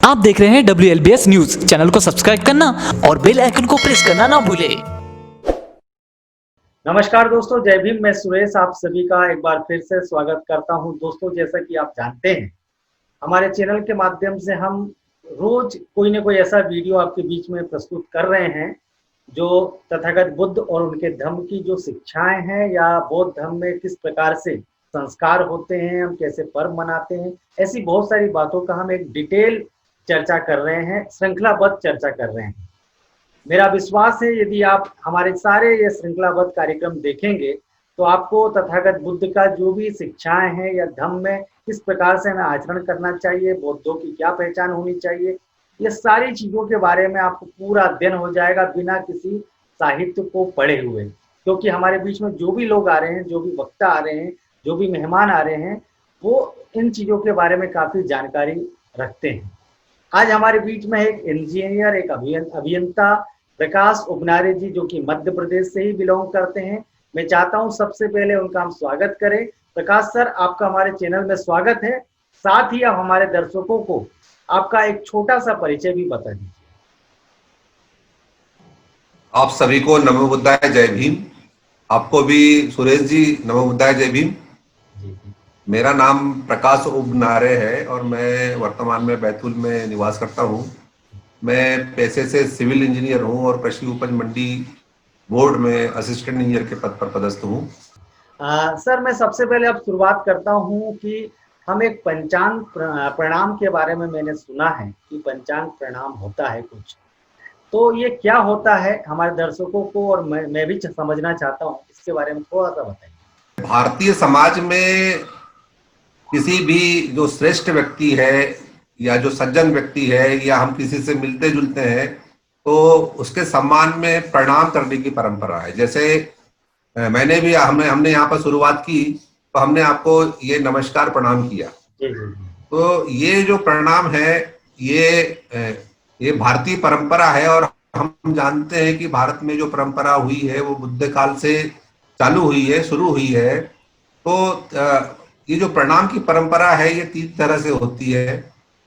आप देख रहे हैं WLBS न्यूज। चैनल को सब्सक्राइब करना और बेल आइकन को प्रेस करना ना भूलें। नमस्कार दोस्तों, जय भीम। मैं सुरेश आप सभी का एक बार फिर से स्वागत करता हूं। दोस्तों, जैसा कि आप जानते हैं, हमारे चैनल के माध्यम से हम रोज कोई न कोई ऐसा वीडियो आपके बीच में प्रस्तुत कर रहे हैं जो तथागत बुद्ध और उनके धर्म की जो शिक्षाएं हैं या बौद्ध धर्म में किस प्रकार से संस्कार होते हैं, हम कैसे पर्व मनाते हैं, ऐसी बहुत सारी बातों का हम एक डिटेल चर्चा कर रहे हैं, श्रृंखलाबद्ध चर्चा कर रहे हैं। मेरा विश्वास है यदि आप हमारे सारे ये श्रृंखलाबद्ध कार्यक्रम देखेंगे तो आपको तथागत बुद्ध का जो भी शिक्षाएं हैं या धम्म में किस प्रकार से हमें आचरण करना चाहिए, बौद्धों की क्या पहचान होनी चाहिए, ये सारी चीज़ों के बारे में आपको पूरा अध्ययन हो जाएगा बिना किसी साहित्य को पढ़े हुए। क्योंकि हमारे बीच में जो भी लोग आ रहे हैं, जो भी वक्ता आ रहे हैं, जो भी मेहमान आ रहे हैं, वो इन चीज़ों के बारे में काफ़ी जानकारी रखते हैं। आज हमारे बीच में एक इंजीनियर, एक अभियंता प्रकाश उबनारे जी, जो कि मध्य प्रदेश से ही बिलोंग करते हैं। मैं चाहता हूं सबसे पहले उनका हम स्वागत करें। प्रकाश सर, आपका हमारे चैनल में स्वागत है। साथ ही आप हमारे दर्शकों को आपका एक छोटा सा परिचय भी बता दीजिए। आप सभी को नमो बुद्धाय, जय भीम। आपको भी सुरेश जी नमो बुद्धाय, जय भीम। मेरा नाम प्रकाश उबनारे है और मैं वर्तमान में बैतूल में निवास करता हूं। मैं पेशे से सिविल इंजीनियर हूं और कृषि उपज मंडी बोर्ड में असिस्टेंट इंजीनियर के पद पर पदस्थ हूं। सर, मैं सबसे पहले अब शुरुआत करता हूं कि हम एक पंचांग प्रणाम के बारे में मैंने सुना है कि पंचांग प्रणाम होता है कुछ, तो ये क्या होता है हमारे दर्शकों को, और मैं भी समझना चाहता हूँ, इसके बारे में थोड़ा सा बताइए। भारतीय समाज में किसी भी जो श्रेष्ठ व्यक्ति है या जो सज्जन व्यक्ति है या हम किसी से मिलते जुलते हैं तो उसके सम्मान में प्रणाम करने की परंपरा है। जैसे मैंने भी हमने यहाँ पर शुरुआत की तो हमने आपको ये नमस्कार प्रणाम किया। तो ये जो प्रणाम है ये भारतीय परंपरा है और हम जानते हैं कि भारत में जो परंपरा हुई है वो बुद्ध काल से चालू हुई है, शुरू हुई है। तो ये जो प्रणाम की परंपरा है ये 3 तरह से होती है।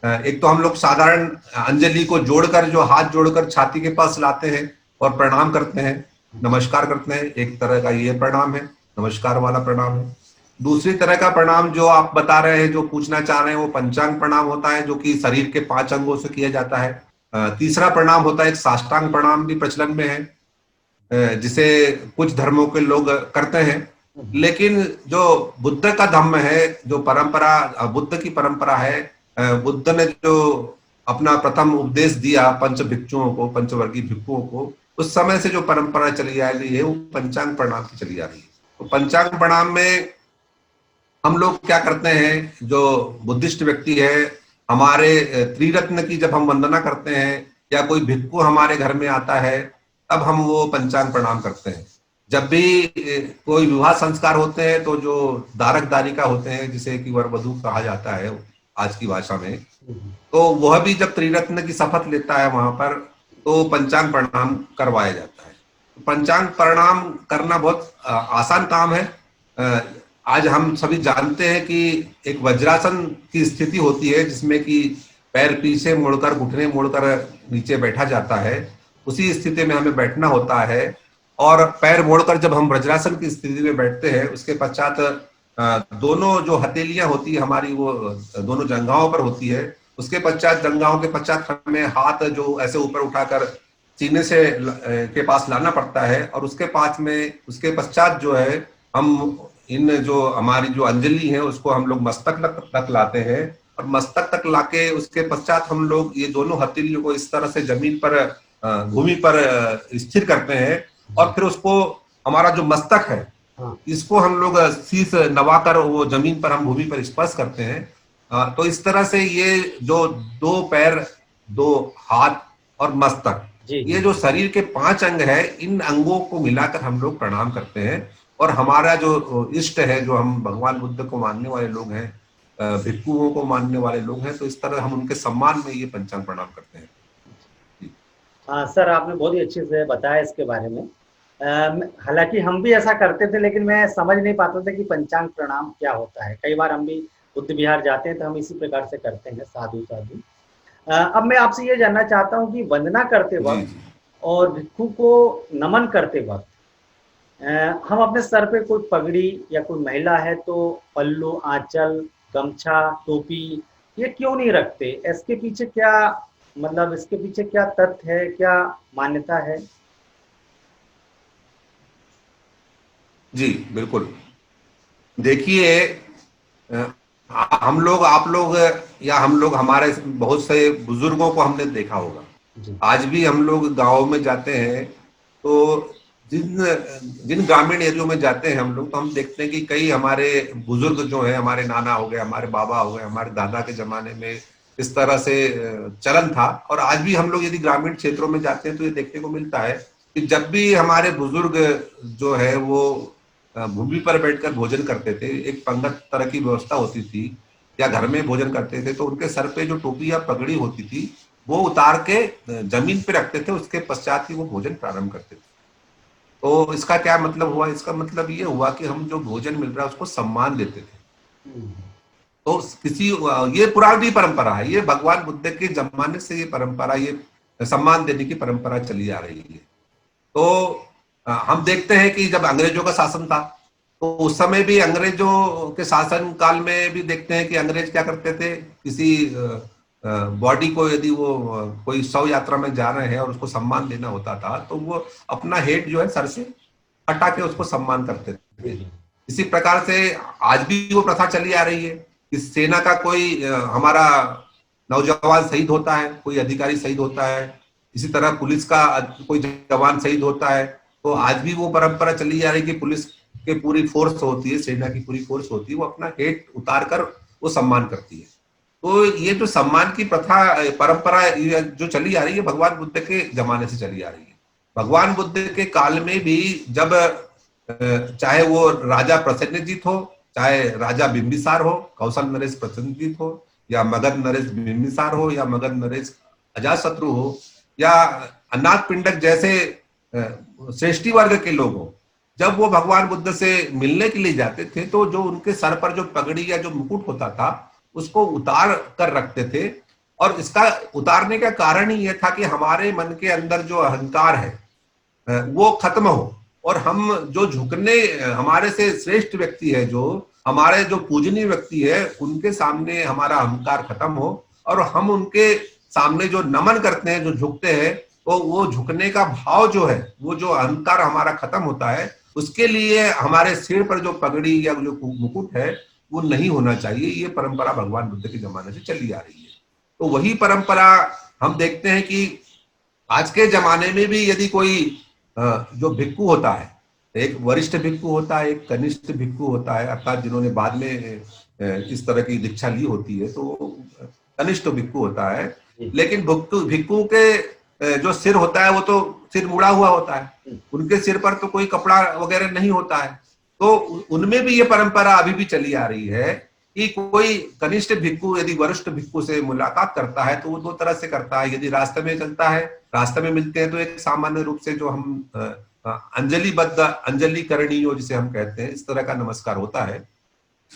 एक तो हम लोग साधारण अंजलि को जोड़कर, जो हाथ जोड़कर छाती के पास लाते हैं और प्रणाम करते हैं, नमस्कार करते हैं, एक तरह का ये प्रणाम है, नमस्कार वाला प्रणाम है। दूसरी तरह का प्रणाम जो आप बता रहे हैं, जो पूछना चाह रहे हैं, वो पंचांग प्रणाम होता है, जो कि शरीर के 5 अंगों से किया जाता है। तीसरा प्रणाम होता है एक साष्टांग प्रणाम, भी प्रचलन में है, जिसे कुछ धर्मों के लोग करते हैं। लेकिन जो बुद्ध का धम्म है, जो परंपरा बुद्ध की परंपरा है, बुद्ध ने जो अपना प्रथम उपदेश दिया पंच भिक्षुओं को, पंचवर्गीय भिक्षुओं को, उस समय से जो परंपरा चली आ रही है वो पंचांग प्रणाम की चली आ रही है। तो पंचांग प्रणाम में हम लोग क्या करते हैं, जो बुद्धिस्ट व्यक्ति है, हमारे त्रिरत्न की जब हम वंदना करते हैं या कोई भिक्षु हमारे घर में आता है तब हम वो पंचांग प्रणाम करते हैं। जब भी कोई विवाह संस्कार होते हैं तो जो दारक दारिका होते हैं, जिसे कि वर वधू कहा जाता है आज की भाषा में, तो वह भी जब त्रिरत्न की शपथ लेता है वहां पर तो पंचांग प्रणाम करवाया जाता है। पंचांग प्रणाम करना बहुत आसान काम है। आज हम सभी जानते हैं कि एक वज्रासन की स्थिति होती है जिसमें कि पैर पीछे मोड़कर, घुटने मोड़कर नीचे बैठा जाता है। उसी स्थिति में हमें बैठना होता है और पैर मोड़कर जब हम वज्रासन की स्थिति में बैठते हैं उसके पश्चात दोनों जो हथेलियां होती है हमारी, वो दोनों जंघाओं पर होती है। उसके पश्चात जंघाओं के पश्चात हमें हाथ जो ऐसे ऊपर उठाकर सीने से के पास लाना पड़ता है और उसके पश्चात जो है हम इन जो हमारी जो अंजलि है उसको हम लोग मस्तक तक लाते हैं और मस्तक तक लाके उसके पश्चात हम लोग ये दोनों हथेलियों को इस तरह से जमीन पर, भूमि पर स्थिर करते हैं और फिर उसको, हमारा जो मस्तक है इसको हम लोग शीश नवाकर वो जमीन पर, हम भूमि पर स्पर्श करते हैं। तो इस तरह से ये जो 2 पैर, 2 हाथ और मस्तक, ये जो शरीर के 5 अंग है, इन अंगों को मिलाकर हम लोग प्रणाम करते हैं। और हमारा जो इष्ट है, जो हम भगवान बुद्ध को मानने वाले लोग हैं, भिक्षुओं को मानने वाले लोग हैं, तो इस तरह हम उनके सम्मान में ये पंचांग प्रणाम करते हैं। हाँ सर, आपने बहुत ही अच्छे से बताया इसके बारे में। हालांकि हम भी ऐसा करते थे लेकिन मैं समझ नहीं पाता था कि पंचांग प्रणाम क्या होता है। कई बार हम भी बुद्ध विहार जाते हैं तो हम इसी प्रकार से करते हैं, साधु साधु। अब मैं आपसे ये जानना चाहता हूँ कि वंदना करते जी वक्त जी। और भिक्षु को नमन करते वक्त हम अपने सर पे कोई पगड़ी या कोई महिला है तो पल्लू, आंचल, गमछा, टोपी ये क्यों नहीं रखते? इसके पीछे क्या मतलब इसके पीछे क्या तथ्य है, क्या मान्यता है? जी बिल्कुल। देखिए, अ, हम लोग, आप लोग या हम लोग, हमारे बहुत से बुजुर्गों को हमने देखा होगा। जी। आज भी हम लोग गांव में जाते हैं तो जिन जिन ग्रामीण एरियो में जाते हैं हम लोग, तो हम देखते हैं कि कई हमारे बुजुर्ग जो हैं, हमारे नाना हो गए, हमारे बाबा हो गए, हमारे दादा के जमाने में इस तरह से चलन था। और आज भी हम लोग यदि ग्रामीण क्षेत्रों में जाते हैं तो ये देखने को मिलता है कि जब भी हमारे बुजुर्ग जो है वो भूमि पर बैठकर भोजन करते थे, एक पंगत तरह की व्यवस्था होती थी, या घर में भोजन करते थे, तो उनके सर पे जो टोपी या पगड़ी होती थी वो उतार के जमीन पे रखते थे। उसके पश्चात ही वो भोजन प्रारंभ करते थे। तो इसका क्या मतलब हुआ? इसका मतलब ये हुआ कि हम जो भोजन मिल रहा है उसको सम्मान देते थे। हम्म। तो किसी, ये पुरानी परंपरा है, ये भगवान बुद्ध के जमाने से ये परंपरा, ये सम्मान देने की परंपरा चली आ रही है। तो हम देखते हैं कि जब अंग्रेजों का शासन था तो उस समय भी, अंग्रेजों के शासन काल में भी देखते हैं कि अंग्रेज क्या करते थे, किसी बॉडी को यदि वो कोई शव यात्रा में जा रहे हैं और उसको सम्मान देना होता था तो वो अपना हेड जो है सर से हटा के उसको सम्मान करते थे। जी। इसी प्रकार से आज भी वो प्रथा चली आ रही है कि सेना का कोई हमारा नौजवान शहीद होता है, कोई अधिकारी शहीद होता है, इसी तरह पुलिस का कोई जवान शहीद होता है, तो आज भी वो परंपरा चली जा रही है कि पुलिस के पूरी फोर्स होती है, सेना की पूरी फोर्स होती है, वो अपना हेड उतार कर वो सम्मान करती है। तो ये जो सम्मान की प्रथा, परंपरा जो चली आ रही है, भगवान बुद्ध के जमाने से चली आ रही है। भगवान बुद्ध के काल में भी जब चाहे वो राजा प्रसेनजीत हो, चाहे राजा बिंबिसार हो, कौशल नरेश प्रसेनजीत हो, या मगध नरेश बिंबिसार हो, या मगध नरेश अजातशत्रु हो, या अनाथ पिंडक जैसे श्रेष्ठी वर्ग के लोग हो, जब वो भगवान बुद्ध से मिलने के लिए जाते थे तो जो उनके सर पर जो पगड़ी या जो मुकुट होता था उसको उतार कर रखते थे। और इसका उतारने का कारण ही यह था कि हमारे मन के अंदर जो अहंकार है वो खत्म हो, और हम जो झुकने, हमारे से श्रेष्ठ व्यक्ति है, जो हमारे जो पूजनीय व्यक्ति है, उनके सामने हमारा अहंकार खत्म हो, और हम उनके सामने जो नमन करते हैं, जो झुकते हैं, तो वो झुकने का भाव जो है, वो जो अहंकार हमारा खत्म होता है, उसके लिए हमारे सिर पर जो पगड़ी या जो मुकुट है वो नहीं होना चाहिए। ये परंपरा भगवान बुद्ध के जमाने से चली आ रही है। तो वही परंपरा हम देखते हैं कि आज के जमाने में भी यदि कोई जो भिक्खु होता है, एक वरिष्ठ भिक्खु होता है, एक कनिष्ठ भिक्खु होता है, अर्थात जिन्होंने बाद में इस तरह की दीक्षा ली होती है, तो कनिष्ठ भिक्खु होता है। जी। लेकिन भिक्खु भिक्खु के जो सिर होता है वो तो सिर मुड़ा हुआ होता है, उनके सिर पर तो कोई कपड़ा वगैरह नहीं होता है। तो उनमें भी ये परंपरा अभी भी चली आ रही है कि कोई कनिष्ठ भिक्खु यदि वरिष्ठ भिक्खु से मुलाकात करता है तो वो दो तरह से करता है। यदि रास्ते में चलता है, रास्ते में मिलते हैं, तो एक सामान्य रूप से जो हम अंजलिबद्ध, अंजलि करणीयो जिसे हम कहते हैं, इस तरह का नमस्कार होता है।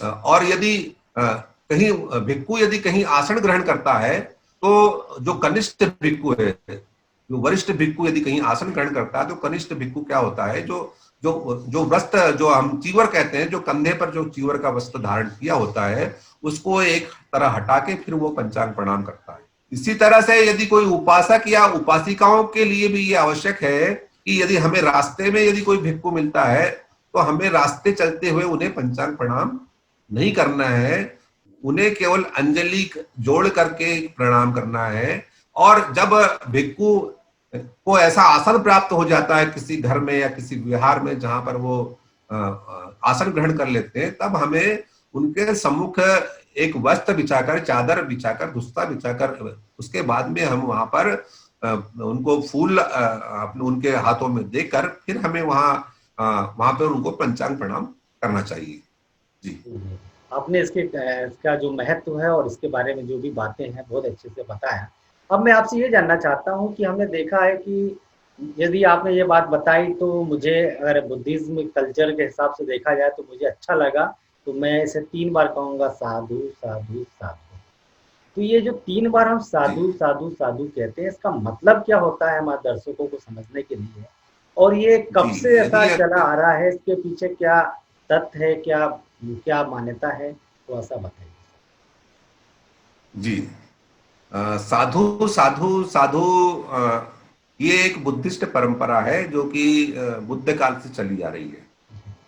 और यदि कहीं भिक्खु यदि कहीं आसन ग्रहण करता है तो जो कनिष्ठ भिक्खु है, जो वरिष्ठ भिक्खु यदि कहीं आसन ग्रहण करता है तो कनिष्ठ भिक्खु क्या होता है, जो जो जो वस्त्र, जो हम चीवर कहते हैं, जो कंधे पर जो चीवर का वस्त्र धारण किया होता है, उसको एक तरह हटा के फिर वो पंचांग प्रणाम करता है। इसी तरह से यदि कोई उपासक या उपासिकाओं के लिए भी ये आवश्यक है कि यदि हमें रास्ते में यदि कोई भिक्खु मिलता है तो हमें रास्ते चलते हुए उन्हें पंचांग प्रणाम नहीं करना है, उन्हें केवल अंजलि जोड़ करके प्रणाम करना है। और जब भिक्खु को ऐसा आसन प्राप्त हो जाता है किसी घर में या किसी विहार में जहां पर वो आसन ग्रहण कर लेते हैं, तब हमें उनके सम्मुख एक वस्त्र बिछाकर, चादर बिछाकर, दुस्ता बिछाकर, उसके बाद में हम वहां पर उनको फूल अपने उनके हाथों में देकर फिर हमें वहां पर उनको पंचांग प्रणाम करना चाहिए। जी। आपने इसका जो महत्व है और इसके बारे में जो भी बातें हैं बहुत अच्छे से बताया। अब मैं आपसे ये जानना चाहता हूँ कि हमने देखा है कि यदि आपने ये बात बताई तो मुझे, अगर बुद्धिज्म कल्चर के हिसाब से देखा जाए तो मुझे अच्छा लगा, तो मैं इसे 3 बार कहूँगा, साधु साधु साधु। तो ये जो 3 बार हम जी साधु साधु साधु कहते हैं, इसका मतलब क्या होता है हमारे दर्शकों को समझने के लिए? और ये कब जी। से ऐसा यदि चला आ रहा है? इसके पीछे क्या तथ्य है, क्या क्या मान्यता है? थोड़ा-सा बताइए। जी साधु साधु साधु ये एक बुद्धिस्ट परंपरा है जो कि बुद्ध काल से चली आ रही है।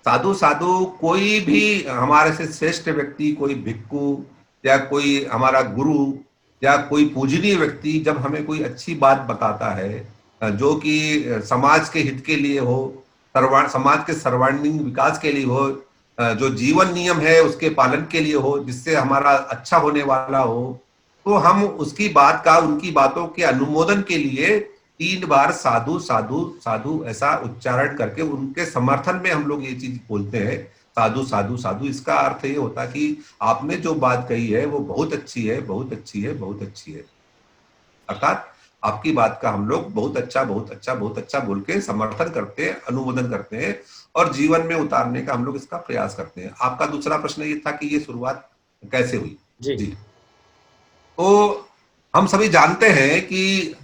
साधु साधु कोई भी हमारे से श्रेष्ठ व्यक्ति, कोई भिक्खु या कोई हमारा गुरु या कोई पूजनीय व्यक्ति जब हमें कोई अच्छी बात बताता है जो कि समाज के हित के लिए हो, समाज के सर्वांगीण विकास के लिए हो, जो जीवन नियम है उसके पालन के लिए हो, जिससे हमारा अच्छा होने वाला हो, तो हम उसकी बात का, उनकी बातों के अनुमोदन के लिए 3 बार साधु साधु साधु ऐसा उच्चारण करके उनके समर्थन में हम लोग ये चीज बोलते हैं, साधु साधु साधु। इसका अर्थ ये होता कि आपने जो बात कही है वो बहुत अच्छी है, बहुत अच्छी है, बहुत अच्छी है। अर्थात आपकी बात का हम लोग बहुत अच्छा, बहुत अच्छा, बहुत अच्छा बोल के समर्थन करते हैं, अनुमोदन करते हैं और जीवन में उतारने का हम लोग इसका प्रयास करते हैं। आपका दूसरा प्रश्न ये था कि ये शुरुआत कैसे हुई? जी। जी, तो हम सभी जानते हैं कि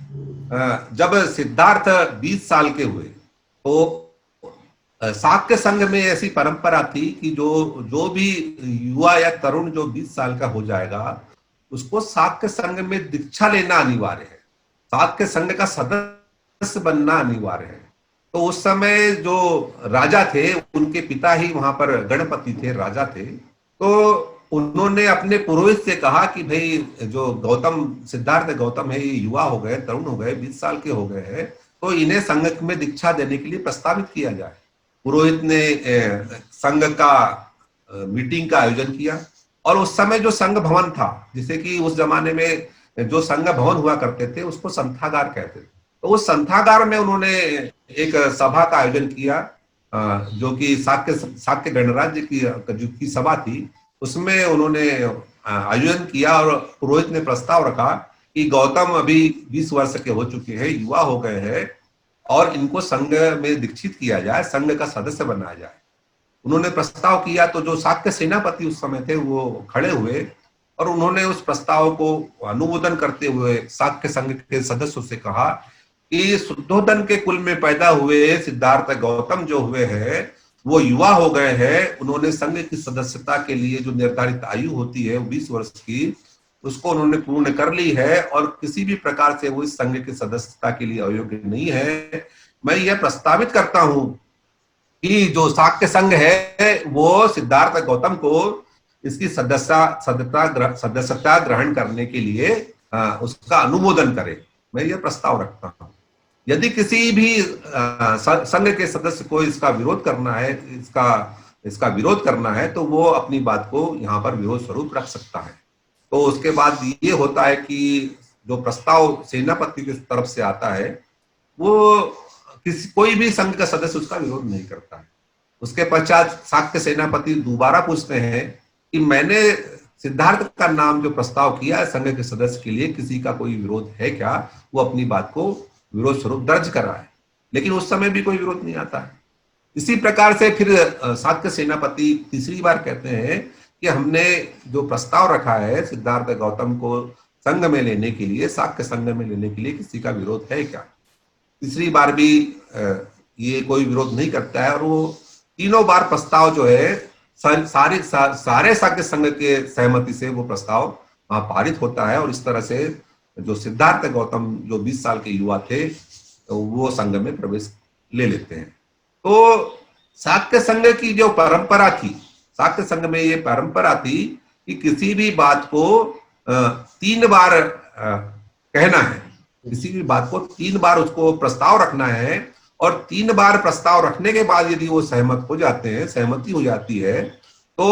जब सिद्धार्थ 20 साल के हुए तो शाक्य संघ में ऐसी परंपरा थी कि जो जो भी युवा या तरुण जो 20 साल का हो जाएगा उसको शाक्य संघ में दीक्षा लेना अनिवार्य है, शाक्य संघ का सदस्य बनना अनिवार्य है। तो उस समय जो राजा थे, उनके पिता ही वहां पर गणपति थे, राजा थे, तो उन्होंने अपने पुरोहित से कहा कि भाई जो गौतम, सिद्धार्थ गौतम है, ये युवा हो गए, तरुण हो गए, 20 साल के हो गए हैं, तो इन्हें संघ में दीक्षा देने के लिए प्रस्तावित किया जाए। पुरोहित ने संघ का मीटिंग का आयोजन किया और उस समय जो संघ भवन था, जिसे कि उस जमाने में जो संघ भवन हुआ करते थे उसको संथागार कहते थे, तो उस संथागार में उन्होंने एक सभा का आयोजन किया जो कि शाक्य गणराज्य की सभा थी, उसमें उन्होंने आयोजन किया और पुरोहित ने प्रस्ताव रखा कि गौतम अभी 20 वर्ष के हो चुके हैं, युवा हो गए हैं और इनको संघ में दीक्षित किया जाए, संघ का सदस्य बनाया जाए। उन्होंने प्रस्ताव किया तो जो शाक्य सेनापति उस समय थे वो खड़े हुए और उन्होंने उस प्रस्ताव को अनुमोदन करते हुए शाक्य संघ के सदस्यों से कहा कि शुद्धोदन के कुल में पैदा हुए सिद्धार्थ गौतम जो हुए हैं वो युवा हो गए हैं, उन्होंने संघ की सदस्यता के लिए जो निर्धारित आयु होती है 20 वर्ष की, उसको उन्होंने पूर्ण कर ली है और किसी भी प्रकार से वो इस संघ की सदस्यता के लिए अयोग्य नहीं है। मैं यह प्रस्तावित करता हूं कि जो शाक्य संघ है वो सिद्धार्थ गौतम को इसकी सदस्यता ग्रहण करने के लिए उसका अनुमोदन करे। मैं यह प्रस्ताव रखता हूं। यदि किसी भी संघ के सदस्य को इसका विरोध करना है, इसका विरोध करना है, तो वो अपनी बात को यहाँ पर विरोध स्वरूप रख सकता है। तो उसके बाद ये होता है कि जो प्रस्ताव सेनापति की तरफ से आता है वो कोई भी संघ का सदस्य उसका विरोध नहीं करता है। उसके पश्चात शाक्य सेनापति दोबारा पूछते हैं कि मैंने सिद्धार्थ का नाम जो प्रस्ताव किया है संघ के सदस्य के लिए, किसी का कोई विरोध है क्या? वो अपनी बात को विरोध स्वरूप दर्ज करा है, लेकिन उस समय भी कोई विरोध नहीं आता है। इसी प्रकार से फिर शाक्य सेनापति तीसरी बार कहते हैं कि हमने जो प्रस्ताव रखा है सिद्धार्थ गौतम को संघ में लेने के लिए, शाक्य संघ में लेने के लिए, किसी का विरोध है क्या? तीसरी बार भी ये कोई विरोध नहीं करता है और वो तीनों बार प्रस्ताव जो है सारे शाक्य संघ के सहमति से वो प्रस्ताव पारित होता है और इस तरह से जो सिद्धार्थ गौतम जो 20 साल के युवा थे तो वो संघ में प्रवेश ले लेते हैं। तो शाक्य संघ की जो परंपरा थी, शाक्य संघ में ये परंपरा थी कि किसी भी बात को 3 बार कहना है, किसी भी बात को 3 बार उसको प्रस्ताव रखना है और 3 बार प्रस्ताव रखने के बाद यदि वो सहमत हो जाते हैं, सहमति हो जाती है, तो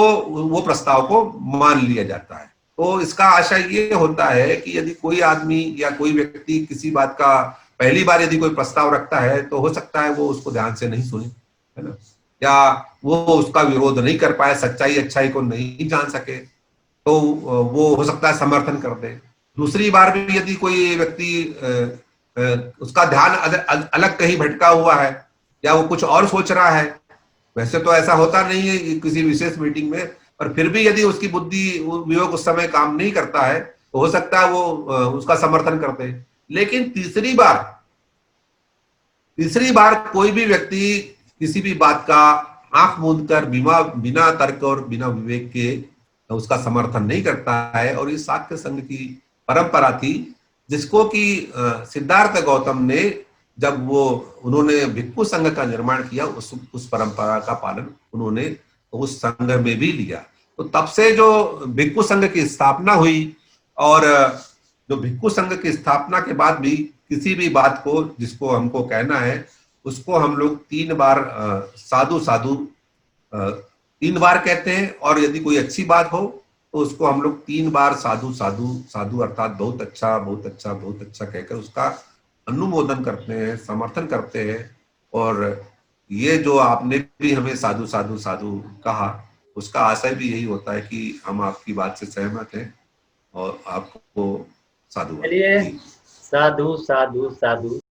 वो प्रस्ताव को मान लिया जाता है। तो इसका आशय ये होता है कि यदि कोई आदमी या कोई व्यक्ति किसी बात का पहली बार यदि कोई प्रस्ताव रखता है तो हो सकता है वो उसको ध्यान से नहीं सुने, है ना, या वो उसका विरोध नहीं कर पाए, सच्चाई अच्छाई को नहीं जान सके, तो वो हो सकता है समर्थन कर दे। दूसरी बार भी यदि कोई व्यक्ति उसका ध्यान अलग कहीं भटका हुआ है या वो कुछ और सोच रहा है, वैसे तो ऐसा होता नहीं है किसी विशेष मीटिंग में, पर फिर भी यदि उसकी बुद्धि विवेक उस समय काम नहीं करता है तो हो सकता है वो उसका समर्थन करते हैं। लेकिन तीसरी बार कोई भी व्यक्ति किसी भी बात का आंख मूंद कर बिना तर्क और बिना विवेक के उसका समर्थन नहीं करता है। और ये शाक्य संघ की परंपरा थी, जिसको कि सिद्धार्थ गौतम ने जब उन्होंने भिक्खु संघ का निर्माण किया, उस परंपरा का पालन उन्होंने उस संघ में भी लिया। तो तब से जो भिक्खु संघ की स्थापना हुई, और जो भिक्खु संघ की स्थापना के बाद भी किसी भी बात को जिसको हमको कहना है, उसको हम लोग 3 बार साधु साधु 3 बार कहते हैं। और यदि कोई अच्छी बात हो तो उसको हम लोग 3 बार साधु साधु साधु अर्थात बहुत अच्छा बहुत अच्छा बहुत अच्छा कहकर उसका अनुमोदन करते हैं, समर्थन करते हैं। और ये जो आपने भी हमें साधु साधु साधु कहा, उसका आशय भी यही होता है कि हम आपकी बात से सहमत हैं और आपको साधुवाद। चलिए, साधु साधु साधु।